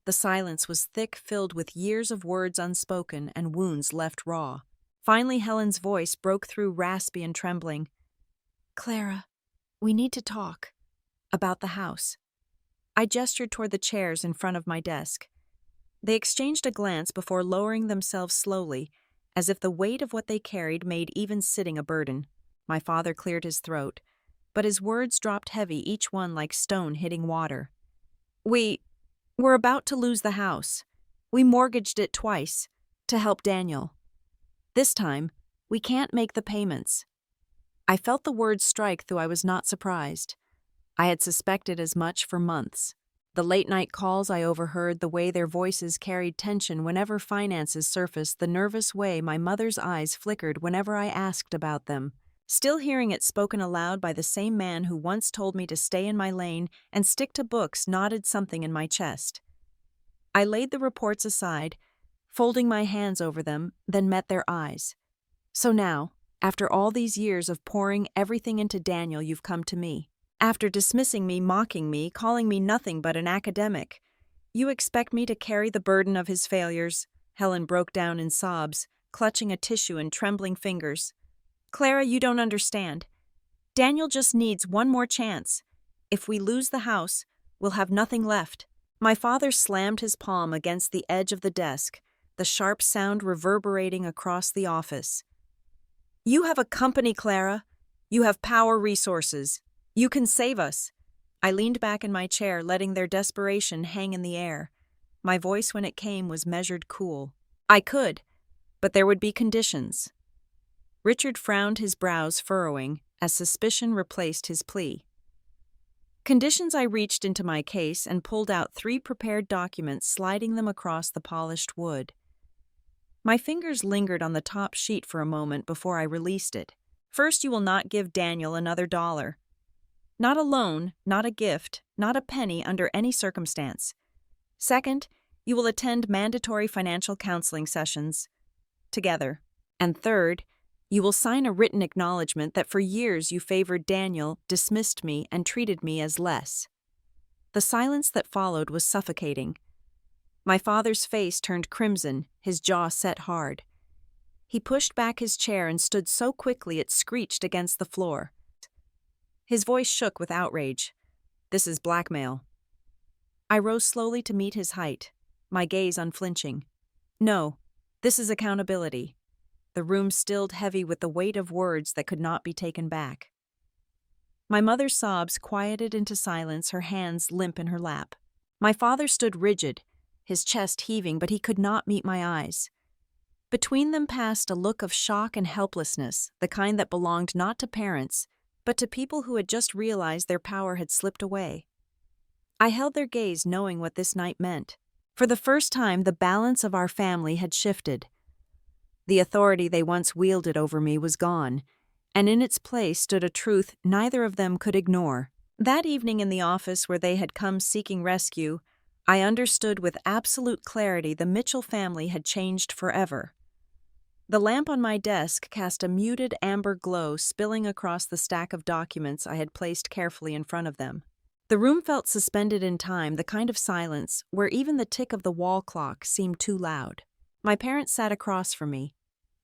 The silence was thick, filled with years of words unspoken and wounds left raw. Finally, Helen's voice broke through, raspy and trembling. "Clara, we need to talk. About the house." I gestured toward the chairs in front of my desk. They exchanged a glance before lowering themselves slowly, as if the weight of what they carried made even sitting a burden. My father cleared his throat, but his words dropped heavy, each one like stone hitting water. We're about to lose the house. We mortgaged it twice, to help Daniel. This time, we can't make the payments." I felt the words strike, though I was not surprised. I had suspected as much for months. The late-night calls I overheard, the way their voices carried tension whenever finances surfaced, the nervous way my mother's eyes flickered whenever I asked about them. Still hearing it spoken aloud by the same man who once told me to stay in my lane and stick to books knotted something in my chest. I laid the reports aside, folding my hands over them, then met their eyes. "So now, after all these years of pouring everything into Daniel, you've come to me. After dismissing me, mocking me, calling me nothing but an academic, you expect me to carry the burden of his failures?" Helen broke down in sobs, clutching a tissue in trembling fingers. "Clara, you don't understand. Daniel just needs one more chance. If we lose the house, we'll have nothing left." My father slammed his palm against the edge of the desk, the sharp sound reverberating across the office. "You have a company, Clara. You have power, resources. You can save us." I leaned back in my chair, letting their desperation hang in the air. My voice, when it came, was measured, cool. "I could, but there would be conditions." Richard frowned, his brows furrowing, as suspicion replaced his plea. Conditions. I reached into my case and pulled out 3 prepared documents, sliding them across the polished wood. My fingers lingered on the top sheet for a moment before I released it. "First, you will not give Daniel another dollar. Not a loan, not a gift, not a penny under any circumstance. Second, you will attend mandatory financial counseling sessions together. And third, you will sign a written acknowledgement that for years you favored Daniel, dismissed me, and treated me as less." The silence that followed was suffocating. My father's face turned crimson, his jaw set hard. He pushed back his chair and stood so quickly it screeched against the floor. His voice shook with outrage. "This is blackmail." I rose slowly to meet his height, my gaze unflinching. No, this is accountability. The room stilled heavy with the weight of words that could not be taken back. My mother's sobs quieted into silence, her hands limp in her lap. My father stood rigid, his chest heaving, but he could not meet my eyes. Between them passed a look of shock and helplessness, the kind that belonged not to parents, but to people who had just realized their power had slipped away. I held their gaze, knowing what this night meant. For the first time, the balance of our family had shifted. The authority they once wielded over me was gone, and in its place stood a truth neither of them could ignore. That evening in the office where they had come seeking rescue, I understood with absolute clarity the Mitchell family had changed forever. The lamp on my desk cast a muted amber glow spilling across the stack of documents I had placed carefully in front of them. The room felt suspended in time, the kind of silence where even the tick of the wall clock seemed too loud. My parents sat across from me,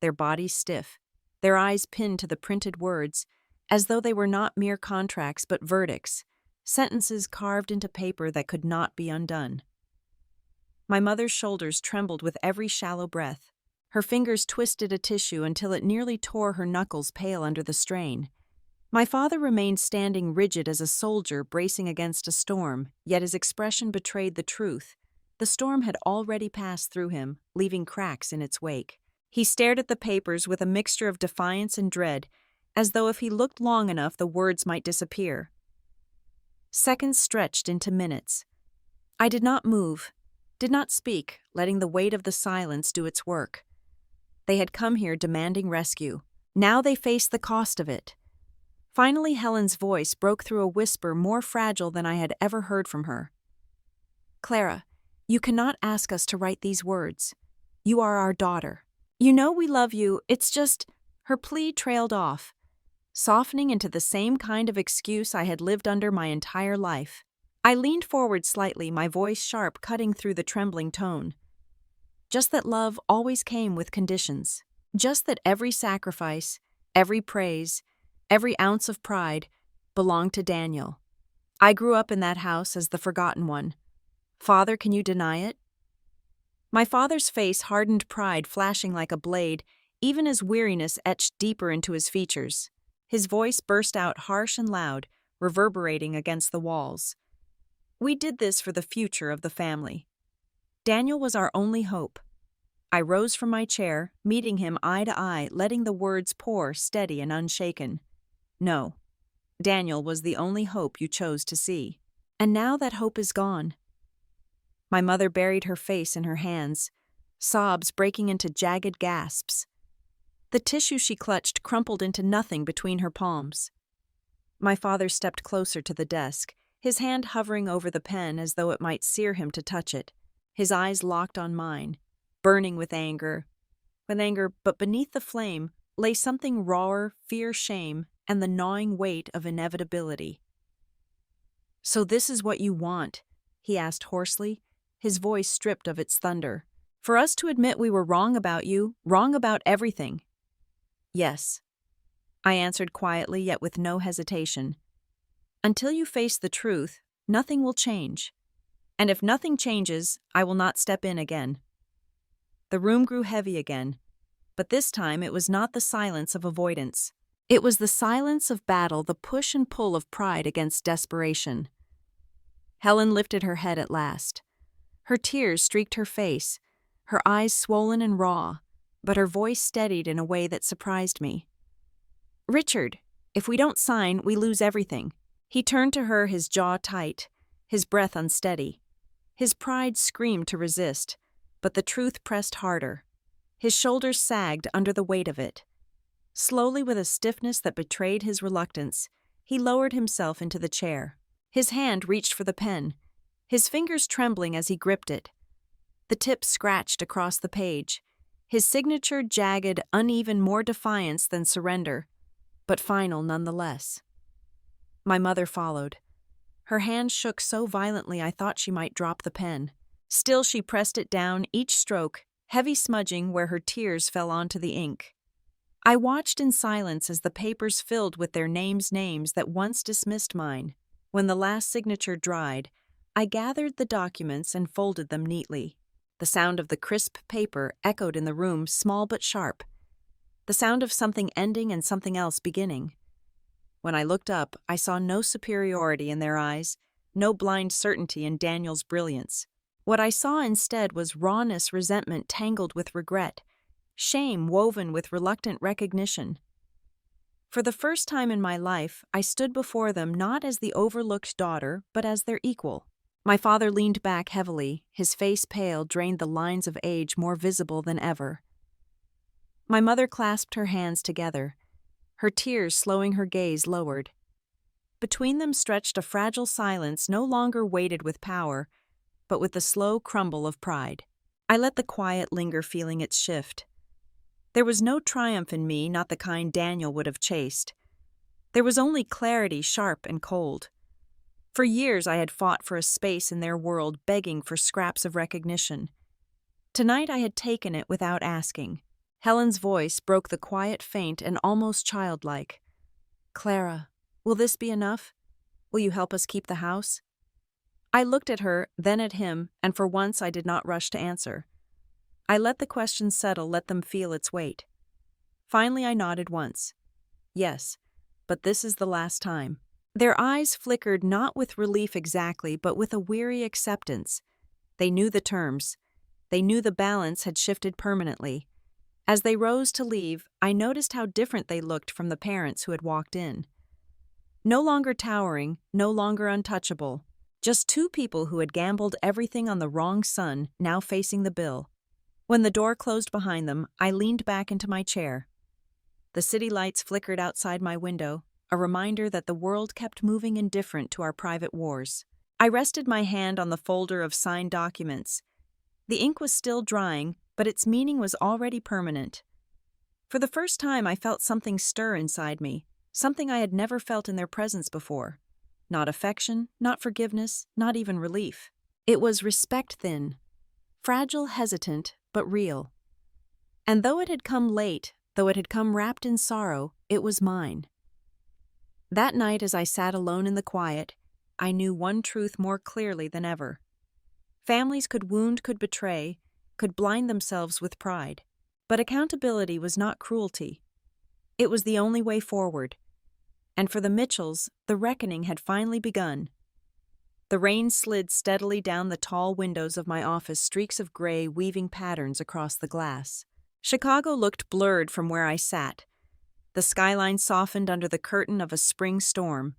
their bodies stiff, their eyes pinned to the printed words, as though they were not mere contracts but verdicts, sentences carved into paper that could not be undone. My mother's shoulders trembled with every shallow breath. Her fingers twisted a tissue until it nearly tore her knuckles pale under the strain. My father remained standing rigid as a soldier bracing against a storm, yet his expression betrayed the truth. The storm had already passed through him, leaving cracks in its wake. He stared at the papers with a mixture of defiance and dread, as though if he looked long enough the words might disappear. Seconds stretched into minutes. I did not move, did not speak, letting the weight of the silence do its work. They had come here demanding rescue. Now they faced the cost of it. Finally, Helen's voice broke through a whisper more fragile than I had ever heard from her. "Clara, you cannot ask us to write these words. You are our daughter. You know we love you, it's just—" Her plea trailed off, softening into the same kind of excuse I had lived under my entire life. I leaned forward slightly, my voice sharp, cutting through the trembling tone. Just that love always came with conditions. Just that every sacrifice, every praise, every ounce of pride belonged to Daniel. I grew up in that house as the forgotten one. Father, can you deny it? My father's face hardened, pride flashing like a blade, even as weariness etched deeper into his features. His voice burst out harsh and loud, reverberating against the walls. We did this for the future of the family. Daniel was our only hope. I rose from my chair, meeting him eye to eye, letting the words pour steady and unshaken. No, Daniel was the only hope you chose to see. And now that hope is gone. My mother buried her face in her hands, sobs breaking into jagged gasps. The tissue she clutched crumpled into nothing between her palms. My father stepped closer to the desk, his hand hovering over the pen as though it might sear him to touch it. His eyes locked on mine, burning with anger, but beneath the flame lay something rawer, fear, shame, and the gnawing weight of inevitability. "So this is what you want?" he asked hoarsely, his voice stripped of its thunder. "For us to admit we were wrong about you, wrong about everything?" "Yes," I answered quietly, yet with no hesitation. "Until you face the truth, nothing will change. And if nothing changes, I will not step in again." The room grew heavy again, but this time it was not the silence of avoidance. It was the silence of battle, the push and pull of pride against desperation. Helen lifted her head at last. Her tears streaked her face, her eyes swollen and raw, but her voice steadied in a way that surprised me. "Richard, if we don't sign, we lose everything." He turned to her, his jaw tight, his breath unsteady. His pride screamed to resist, but the truth pressed harder. His shoulders sagged under the weight of it. Slowly, with a stiffness that betrayed his reluctance, he lowered himself into the chair. His hand reached for the pen, his fingers trembling as he gripped it. The tip scratched across the page, his signature jagged, uneven, more defiance than surrender, but final nonetheless. My mother followed. Her hand shook so violently I thought she might drop the pen. Still she pressed it down, each stroke, heavy smudging where her tears fell onto the ink. I watched in silence as the papers filled with their names that once dismissed mine. When the last signature dried, I gathered the documents and folded them neatly. The sound of the crisp paper echoed in the room, small but sharp. The sound of something ending and something else beginning. When I looked up, I saw no superiority in their eyes, no blind certainty in Daniel's brilliance. What I saw instead was rawness, resentment tangled with regret, shame woven with reluctant recognition. For the first time in my life, I stood before them not as the overlooked daughter, but as their equal. My father leaned back heavily, his face pale, drained the lines of age more visible than ever. My mother clasped her hands together, her tears slowing her gaze lowered. Between them stretched a fragile silence no longer weighted with power, but with the slow crumble of pride. I let the quiet linger, feeling its shift. There was no triumph in me, not the kind Daniel would have chased. There was only clarity, sharp and cold. For years I had fought for a space in their world, begging for scraps of recognition. Tonight I had taken it without asking. Helen's voice broke the quiet, faint, and almost childlike. "Clara, will this be enough? Will you help us keep the house?" I looked at her, then at him, and for once I did not rush to answer. I let the question settle, let them feel its weight. Finally I nodded once. "Yes, but this is the last time." Their eyes flickered, not with relief exactly, but with a weary acceptance. They knew the terms. They knew the balance had shifted permanently. As they rose to leave, I noticed how different they looked from the parents who had walked in. No longer towering, no longer untouchable. Just two people who had gambled everything on the wrong son, now facing the bill. When the door closed behind them, I leaned back into my chair. The city lights flickered outside my window, a reminder that the world kept moving indifferent to our private wars. I rested my hand on the folder of signed documents. The ink was still drying, but its meaning was already permanent. For the first time I felt something stir inside me, something I had never felt in their presence before. Not affection, not forgiveness, not even relief. It was respect thin, fragile, hesitant, but real. And though it had come late, though it had come wrapped in sorrow, it was mine. That night, as I sat alone in the quiet, I knew one truth more clearly than ever. Families could wound, could betray, could blind themselves with pride. But accountability was not cruelty. It was the only way forward. And for the Mitchells, the reckoning had finally begun. The rain slid steadily down the tall windows of my office, streaks of gray weaving patterns across the glass. Chicago looked blurred from where I sat. The skyline softened under the curtain of a spring storm.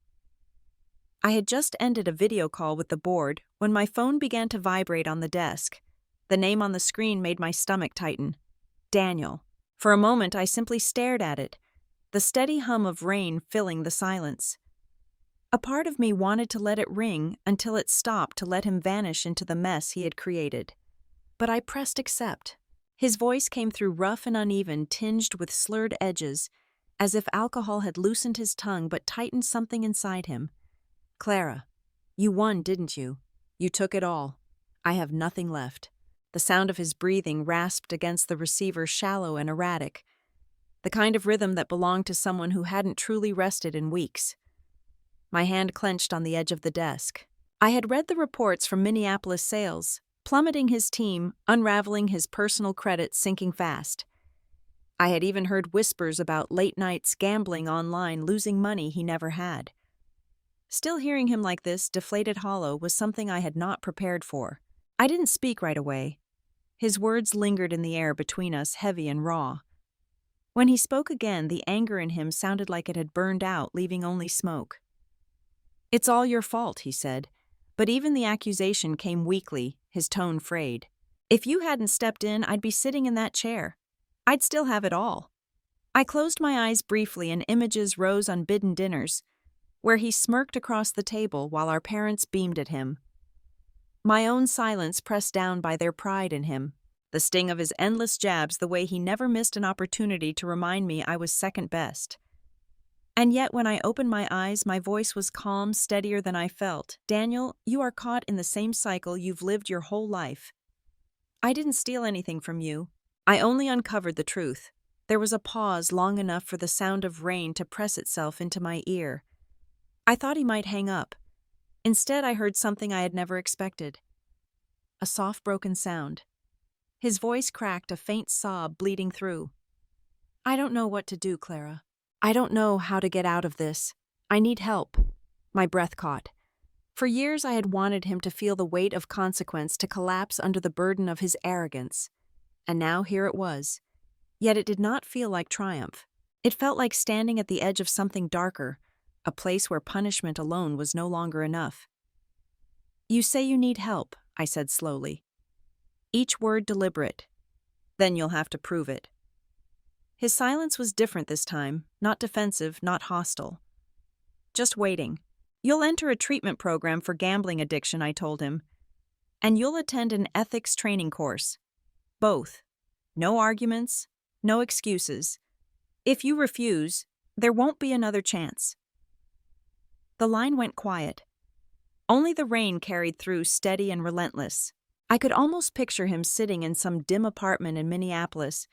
I had just ended a video call with the board when my phone began to vibrate on the desk. The name on the screen made my stomach tighten. Daniel. For a moment I simply stared at it, the steady hum of rain filling the silence. A part of me wanted to let it ring until it stopped, to let him vanish into the mess he had created. But I pressed accept. His voice came through rough and uneven, tinged with slurred edges, as if alcohol had loosened his tongue but tightened something inside him. "Clara, you won, didn't you? You took it all. I have nothing left." The sound of his breathing rasped against the receiver, shallow and erratic, the kind of rhythm that belonged to someone who hadn't truly rested in weeks. My hand clenched on the edge of the desk. I had read the reports from Minneapolis sales, plummeting his team, unraveling his personal credit, sinking fast. I had even heard whispers about late nights gambling online, losing money he never had. Still, hearing him like this, deflated hollow, was something I had not prepared for. I didn't speak right away. His words lingered in the air between us, heavy and raw. When he spoke again, the anger in him sounded like it had burned out, leaving only smoke. "It's all your fault," he said, but even the accusation came weakly, his tone frayed. "If you hadn't stepped in, I'd be sitting in that chair. I'd still have it all." I closed my eyes briefly and images rose on bidden dinners, where he smirked across the table while our parents beamed at him. My own silence pressed down by their pride in him, the sting of his endless jabs, the way he never missed an opportunity to remind me I was second best. And yet when I opened my eyes, my voice was calm, steadier than I felt. "Daniel, you are caught in the same cycle you've lived your whole life. I didn't steal anything from you. I only uncovered the truth." There was a pause long enough for the sound of rain to press itself into my ear. I thought he might hang up, Instead, I heard something I had never expected. A soft, broken sound. His voice cracked, a faint sob bleeding through. "I don't know what to do, Clara. I don't know how to get out of this. I need help." My breath caught. For years I had wanted him to feel the weight of consequence, to collapse under the burden of his arrogance. And now here it was. Yet it did not feel like triumph. It felt like standing at the edge of something darker, a place where punishment alone was no longer enough. "You say you need help," I said slowly. Each word deliberate. "Then you'll have to prove it." His silence was different this time, not defensive, not hostile. "Just waiting. You'll enter a treatment program for gambling addiction," I told him. "And you'll attend an ethics training course. Both. No arguments, no excuses. If you refuse, there won't be another chance." The line went quiet. Only the rain carried through, steady and relentless. I could almost picture him sitting in some dim apartment in Minneapolis,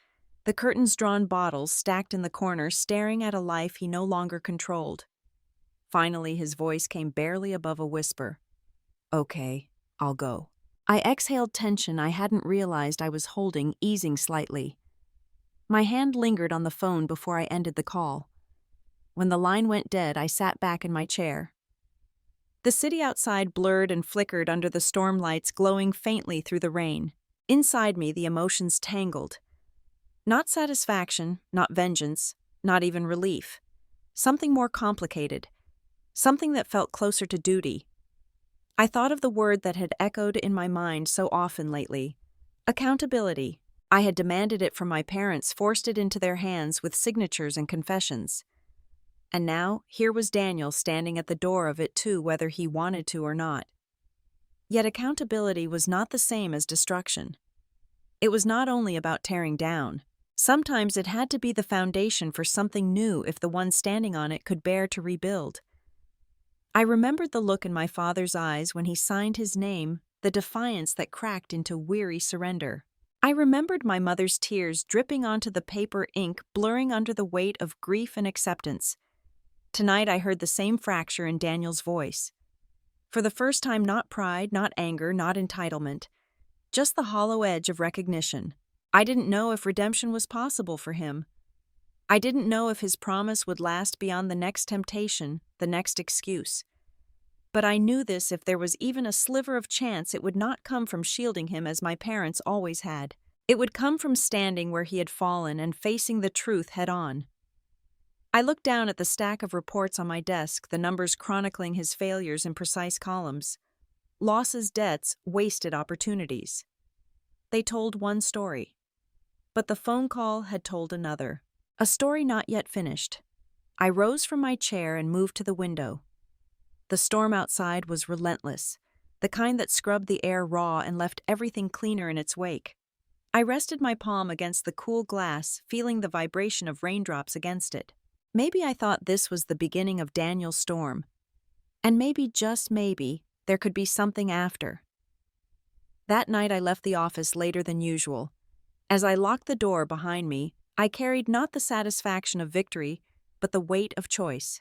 the curtains-drawn bottles stacked in the corner, staring at a life he no longer controlled. Finally, his voice came barely above a whisper. "Okay, I'll go." I exhaled, tension I hadn't realized I was holding easing slightly. My hand lingered on the phone before I ended the call. When the line went dead, I sat back in my chair. The city outside blurred and flickered under the storm lights, glowing faintly through the rain. Inside me, the emotions tangled. Not satisfaction, not vengeance, not even relief. Something more complicated. Something that felt closer to duty. I thought of the word that had echoed in my mind so often lately. Accountability. I had demanded it from my parents, forced it into their hands with signatures and confessions. And now, here was Daniel standing at the door of it too, whether he wanted to or not. Yet accountability was not the same as destruction. It was not only about tearing down. Sometimes it had to be the foundation for something new if the one standing on it could bear to rebuild. I remembered the look in my father's eyes when he signed his name, the defiance that cracked into weary surrender. I remembered my mother's tears dripping onto the paper, ink blurring under the weight of grief and acceptance. Tonight I heard the same fracture in Daniel's voice. For the first time, not pride, not anger, not entitlement. Just the hollow edge of recognition. I didn't know if redemption was possible for him. I didn't know if his promise would last beyond the next temptation, the next excuse. But I knew this: if there was even a sliver of chance, it would not come from shielding him as my parents always had. It would come from standing where he had fallen and facing the truth head on. I looked down at the stack of reports on my desk, the numbers chronicling his failures in precise columns. Losses, debts, wasted opportunities. They told one story. But the phone call had told another. A story not yet finished. I rose from my chair and moved to the window. The storm outside was relentless, the kind that scrubbed the air raw and left everything cleaner in its wake. I rested my palm against the cool glass, feeling the vibration of raindrops against it. Maybe I thought this was the beginning of Daniel's storm. And maybe, just maybe, there could be something after. That night I left the office later than usual. As I locked the door behind me, I carried not the satisfaction of victory, but the weight of choice.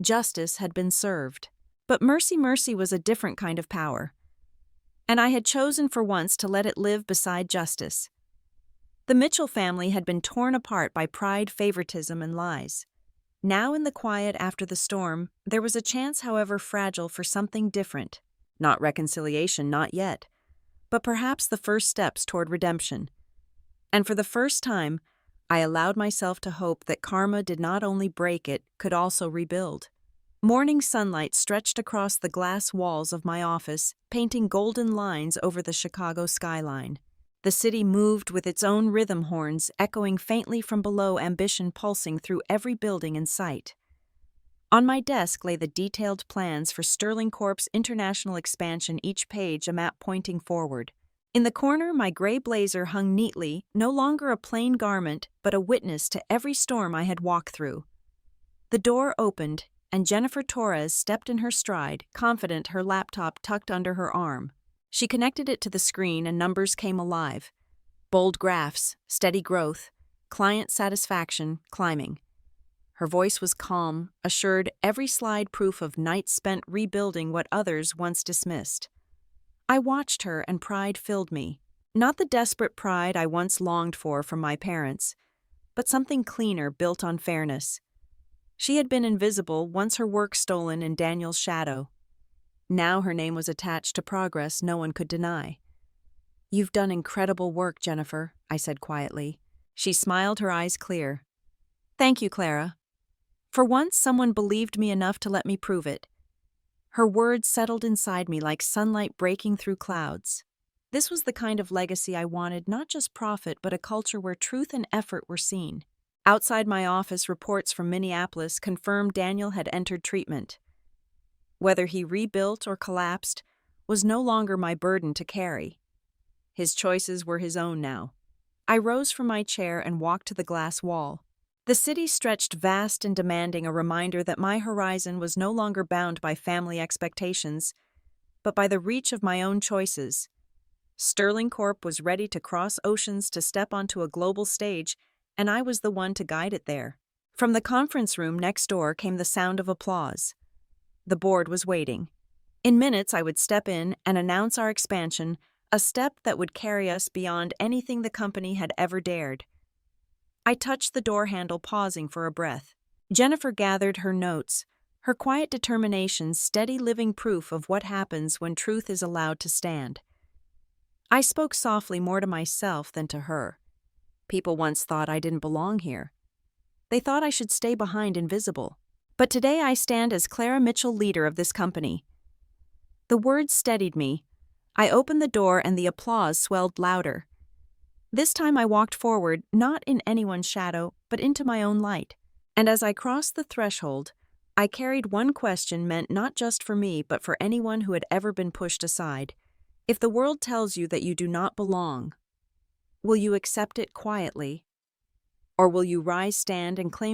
Justice had been served. But mercy was a different kind of power. And I had chosen for once to let it live beside justice. The Mitchell family had been torn apart by pride, favoritism, and lies. Now, in the quiet after the storm, there was a chance, however fragile, for something different. Not reconciliation, not yet, but perhaps the first steps toward redemption. And for the first time, I allowed myself to hope that karma did not only break, it could also rebuild. Morning sunlight stretched across the glass walls of my office, painting golden lines over the Chicago skyline. The city moved with its own rhythm horns, echoing faintly from below, ambition pulsing through every building in sight. On my desk lay the detailed plans for Sterling Corp's international expansion, each page a map pointing forward. In the corner, my gray blazer hung neatly, no longer a plain garment, but a witness to every storm I had walked through. The door opened, and Jennifer Torres stepped in her stride, confident, her laptop tucked under her arm. She connected it to the screen and numbers came alive. Bold graphs, steady growth, client satisfaction climbing. Her voice was calm, assured, every slide proof of nights spent rebuilding what others once dismissed. I watched her and pride filled me. Not the desperate pride I once longed for from my parents, but something cleaner built on fairness. She had been invisible, once her work stolen in Daniel's shadow. Now her name was attached to progress no one could deny. "You've done incredible work, Jennifer," I said quietly. She smiled, her eyes clear. "Thank you, Clara. For once, someone believed me enough to let me prove it." Her words settled inside me like sunlight breaking through clouds. This was the kind of legacy I wanted, not just profit, but a culture where truth and effort were seen. Outside my office, reports from Minneapolis confirmed Daniel had entered treatment. Whether he rebuilt or collapsed was no longer my burden to carry. His choices were his own now. I rose from my chair and walked to the glass wall. The city stretched vast and demanding, a reminder that my horizon was no longer bound by family expectations, but by the reach of my own choices. Sterling Corp was ready to cross oceans to step onto a global stage, and I was the one to guide it there. From the conference room next door came the sound of applause. The board was waiting. In minutes, I would step in and announce our expansion, a step that would carry us beyond anything the company had ever dared. I touched the door handle, pausing for a breath. Jennifer gathered her notes, her quiet determination steady living proof of what happens when truth is allowed to stand. I spoke softly, more to myself than to her. People once thought I didn't belong here. They thought I should stay behind, invisible. But today I stand as Clara Mitchell, leader of this company. The words steadied me. I opened the door and the applause swelled louder. This time I walked forward, not in anyone's shadow, but into my own light. And as I crossed the threshold, I carried one question meant not just for me, but for anyone who had ever been pushed aside. If the world tells you that you do not belong, will you accept it quietly? Or will you rise, stand, and claim